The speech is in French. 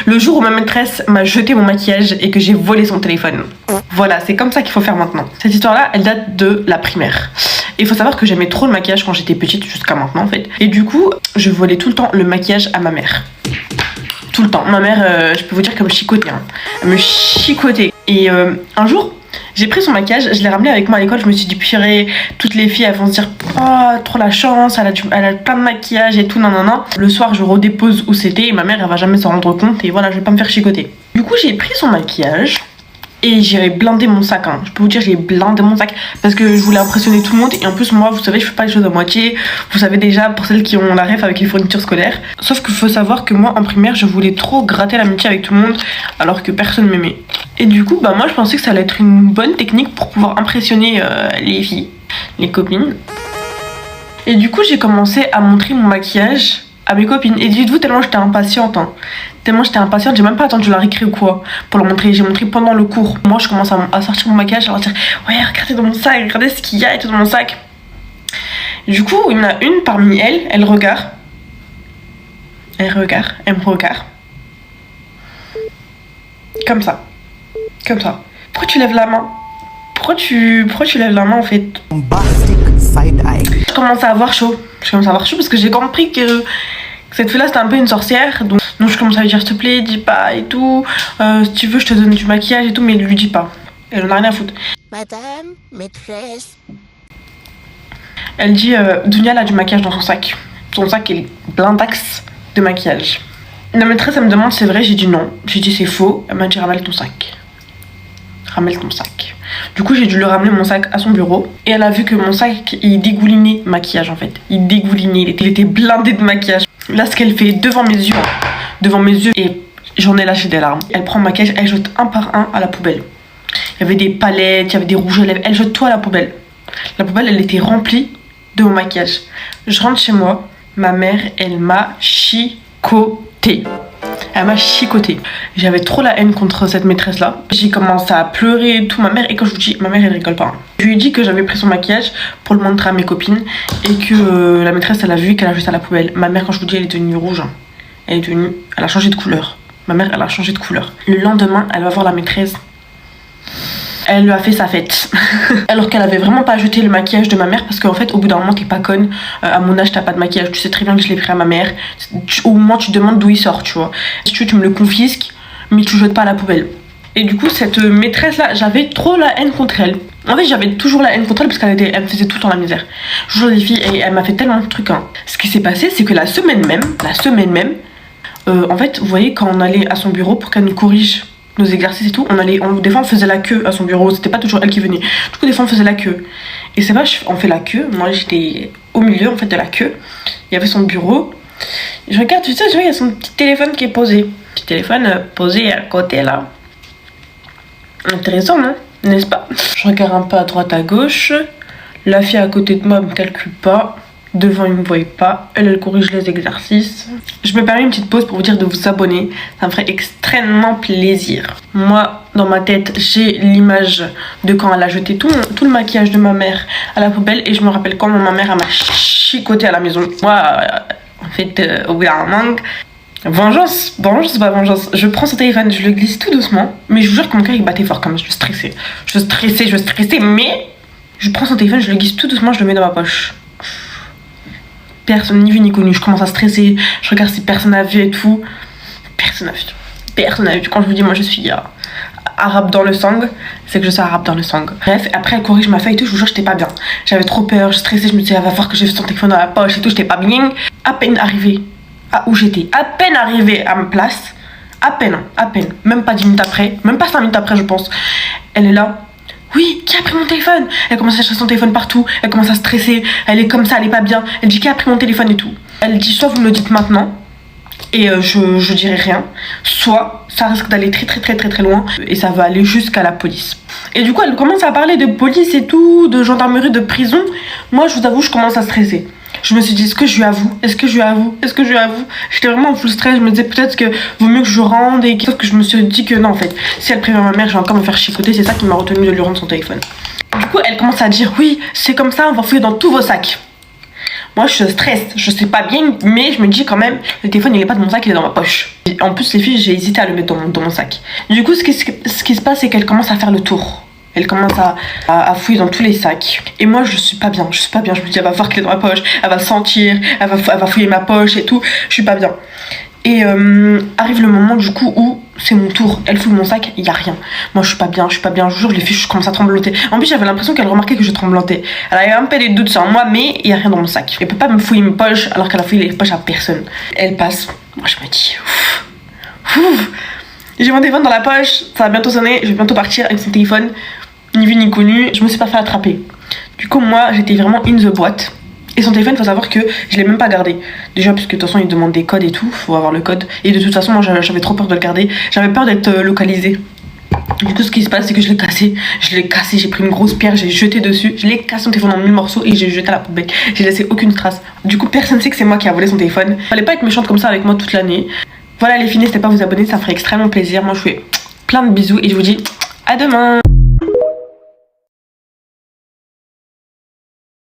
Le jour où ma maîtresse m'a jeté mon maquillage et que j'ai volé son téléphone. Voilà, c'est comme ça qu'il faut faire maintenant. Cette histoire-là, elle date de la primaire. Et il faut savoir que j'aimais trop le maquillage quand j'étais petite, jusqu'à maintenant en fait. Et du coup, je volais tout le temps le maquillage à ma mère. Tout le temps. Ma mère, je peux vous dire qu'elle me chicotait. Hein. Elle me chicotait. Et un jour, j'ai pris son maquillage, je l'ai ramené avec moi à l'école. Je me suis dit, purée, toutes les filles elles vont se dire, oh, trop la chance, elle a plein de maquillage et tout, non. Le soir, je redépose où c'était et ma mère, elle va jamais s'en rendre compte. Et voilà, je vais pas me faire chicoter. Du coup, j'ai pris son maquillage. Et j'ai blindé mon sac, hein. Je peux vous dire, j'ai blindé mon sac parce que je voulais impressionner tout le monde. Et en plus, moi, vous savez, je fais pas les choses à moitié. Vous savez déjà, pour celles qui ont la ref avec les fournitures scolaires. Sauf qu'il faut savoir que moi, en primaire, je voulais trop gratter l'amitié avec tout le monde alors que personne m'aimait. Et du coup, bah moi, je pensais que ça allait être une bonne technique pour pouvoir impressionner les filles, les copines. Et du coup, j'ai commencé à montrer mon maquillage à mes copines. Et dites-vous, tellement j'étais impatiente, hein. Tellement j'étais impatiente, j'ai même pas attendu la récré ou quoi pour le montrer. J'ai montré pendant le cours. Moi, je commence à sortir mon maquillage, à leur dire, ouais, regardez dans mon sac, regardez ce qu'il y a et tout dans mon sac. Du coup, il y en a une parmi elles, elle me regarde. Comme ça. Pourquoi tu lèves la main? Pourquoi tu lèves la main en fait? Je commence à avoir chaud. Parce que j'ai compris que cette fille-là c'était un peu une sorcière. Donc je commence à lui dire, s'il te plaît, dis pas et tout. Si tu veux, je te donne du maquillage et tout, mais lui dis pas. Elle en a rien à foutre. Madame, maîtresse. Elle dit, Dunia a du maquillage dans son sac. Son sac est blindax de maquillage. La maîtresse, elle me demande, c'est vrai? J'ai dit non. J'ai dit c'est faux. Elle m'a dit, ramène ton sac. Du coup, j'ai dû lui ramener mon sac à son bureau. Et elle a vu que mon sac, il dégoulinait maquillage en fait. Il était blindé de maquillage. Là, ce qu'elle fait devant mes yeux, et j'en ai lâché des larmes. Elle prend le maquillage, elle jette un par un à la poubelle. Il y avait des palettes, il y avait des rouges à lèvres. Elle jette tout à la poubelle. La poubelle, elle était remplie de mon maquillage. Je rentre chez moi. Ma mère, elle m'a chicoté. J'avais trop la haine contre cette maîtresse là. J'ai commencé à pleurer et tout. Ma mère, et quand je vous dis, ma mère elle rigole pas. Je lui ai dit que j'avais pris son maquillage pour le montrer à mes copines et que la maîtresse elle a vu qu'elle a jeté à la poubelle. Ma mère, quand je vous dis, elle est devenue rouge. Elle a changé de couleur. Ma mère, elle a changé de couleur. Le lendemain, elle va voir la maîtresse. Elle lui a fait sa fête. Alors qu'elle avait vraiment pas jeté le maquillage de ma mère. Parce qu'en fait, au bout d'un moment, t'es pas conne. À mon âge, t'as pas de maquillage. Tu sais très bien que je l'ai pris à ma mère. Au moins, tu te demandes d'où il sort, tu vois. Si tu veux, tu me le confisques, mais tu jettes pas à la poubelle. Et du coup, cette maîtresse-là, j'avais trop la haine contre elle. En fait, j'avais toujours la haine contre elle parce qu'elle me faisait tout le temps la misère. Je joue des filles et elle m'a fait tellement de trucs. Hein. Ce qui s'est passé, c'est que la semaine même, en fait, vous voyez, quand on allait à son bureau pour qu'elle nous corrige nos exercices et tout, des fois on faisait la queue à son bureau, c'était pas toujours elle qui venait. Du coup des fois on faisait la queue. Et c'est vrai, on fait la queue, moi j'étais au milieu en fait de la queue. Il y avait son bureau. Et je regarde, tu sais, il y a son petit téléphone qui est posé. Petit téléphone posé à côté là. Intéressant, non? N'est-ce pas? Je regarde un peu à droite à gauche. La fille à côté de moi me calcule pas. Devant, il ne me voyait pas. Elle corrige les exercices. Je me permets une petite pause pour vous dire de vous abonner. Ça me ferait extrêmement plaisir. Moi, dans ma tête, j'ai l'image de quand elle a jeté tout le maquillage de ma mère à la poubelle. Et je me rappelle comment ma mère m'a chicoté à la maison. Moi, en fait, au bout d'un moment... Vengeance, c'est pas vengeance. Je prends son téléphone, je le glisse tout doucement. Mais je vous jure que mon cœur il battait fort quand même. Je veux stresser, mais... Je prends son téléphone, je le glisse tout doucement, je le mets dans ma poche. Personne ni vu ni connu, je commence à stresser, je regarde si personne a vu et tout. Personne n'a vu. Quand je vous dis moi je suis arabe dans le sang, c'est que je suis arabe dans le sang. Bref, après elle corrige ma feuille et tout, je vous jure j'étais pas bien. J'avais trop peur, je stressais, je me disais elle va voir que j'ai son téléphone dans la poche et tout, j'étais pas bien. À peine arrivée à où j'étais, à peine arrivée à ma place, à peine, même pas 10 minutes après, même pas 5 minutes après je pense, elle est là. Oui, qui a pris mon téléphone? Elle commence à chercher son téléphone partout, elle commence à stresser, elle est comme ça, elle est pas bien. Elle dit qui a pris mon téléphone et tout. Elle dit soit vous me le dites maintenant et je dirai rien, soit ça risque d'aller très loin et ça va aller jusqu'à la police. Et du coup elle commence à parler de police et tout, de gendarmerie, de prison. Moi je vous avoue je commence à stresser. Je me suis dit, est-ce que je lui avoue? J'étais vraiment en full stress, je me disais peut-être que vaut mieux que je rende et sauf que je me suis dit que non en fait. Si elle prévient ma mère, je vais encore me faire chicoter, c'est ça qui m'a retenu de lui rendre son téléphone. Du coup, elle commence à dire, oui, c'est comme ça, on va fouiller dans tous vos sacs. Moi je stresse, je sais pas bien, mais je me dis quand même, le téléphone il est pas dans mon sac, il est dans ma poche. Et en plus les filles, j'ai hésité à le mettre dans mon sac. Du coup ce qui se passe, c'est qu'elle commence à faire le tour. Elle commence à fouiller dans tous les sacs. Et moi je suis pas bien, je me dis elle va voir qu'il est dans ma poche, elle va le sentir, elle va fouiller ma poche et tout, je suis pas bien. Et arrive le moment du coup où c'est mon tour, elle fouille mon sac, il y a rien. Moi je suis pas bien, je vous jure les filles, je commence à trembloter. En plus j'avais l'impression qu'elle remarquait que je tremblotais. Elle avait un peu des doutes sur moi, mais il y a rien dans mon sac. Elle peut pas me fouiller mes poches alors qu'elle a fouillé les poches à personne. Elle passe, moi je me dis ouf. J'ai mon téléphone dans la poche, ça va bientôt sonner, je vais bientôt partir avec son téléphone, ni vu ni connu, je me suis pas fait attraper. Du coup moi j'étais vraiment in the boîte. Et son téléphone, il faut savoir que je l'ai même pas gardé. Déjà, parce que de toute façon, il demande des codes et tout, faut avoir le code. Et de toute façon, moi, j'avais trop peur de le garder. J'avais peur d'être localisée. Du coup, ce qui se passe, c'est que je l'ai cassé. J'ai pris une grosse pierre, j'ai jeté dessus. Je l'ai cassé son téléphone en 1000 morceaux et j'ai jeté à la poubelle. J'ai laissé aucune trace. Du coup, personne sait que c'est moi qui a volé son téléphone. Fallait pas être méchante comme ça avec moi toute l'année. Voilà, les filles, n'hésitez pas à vous abonner, ça ferait extrêmement plaisir. Moi, je vous fais plein de bisous et je vous dis à demain.